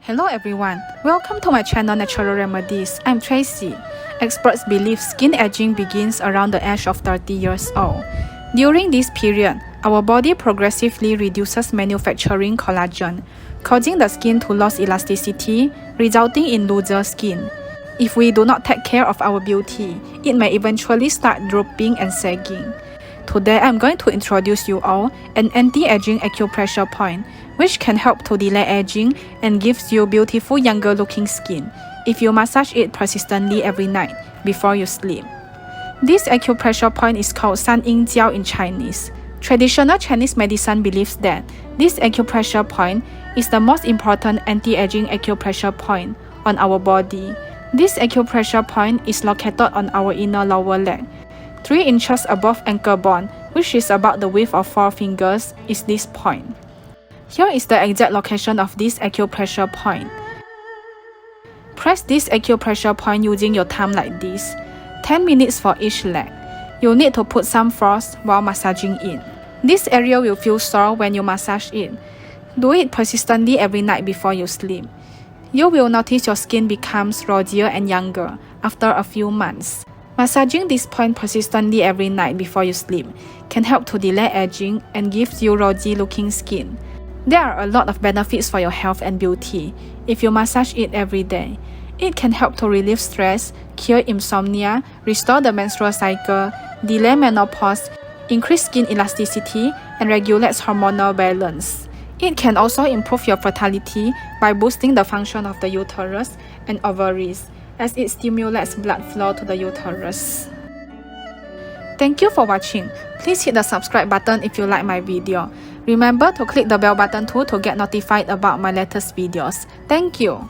Hello everyone, welcome to my channel Natural Remedies. I'm Tracy. Experts believe skin aging begins around the age of 30 years old. During this period, our body progressively reduces manufacturing collagen, causing the skin to lose elasticity, resulting in looser skin. If we do not take care of our beauty, it may eventually start drooping and sagging. Today, I'm going to introduce you all an anti-aging acupressure point, which can help to delay aging and gives you beautiful younger looking skin if you massage it persistently every night before you sleep. This acupressure point is called 三阴交 in Chinese. Traditional Chinese medicine believes that this acupressure point is the most important anti-aging acupressure point on our body. This acupressure point is located on our inner lower leg. 3 inches above ankle bone, which is about the width of 4 fingers, is this point. Here is the exact location of this acupressure point. Press this acupressure point using your thumb like this. 10 minutes for each leg. You'll need to put some force while massaging it. This area will feel sore when you massage it. Do it persistently every night before you sleep. You will notice your skin becomes rosier and younger after a few months. Massaging this point persistently every night before you sleep can help to delay aging and gives you rosy looking skin. There are a lot of benefits for your health and beauty if you massage it every day. It can help to relieve stress, cure insomnia, restore the menstrual cycle, delay menopause, increase skin elasticity, and regulates hormonal balance. It can also improve your fertility by boosting the function of the uterus and ovaries, as it stimulates blood flow to the uterus. Thank you for watching. Please hit the subscribe button if you like my video. Remember to click the bell button too to get notified about my latest videos. Thank you.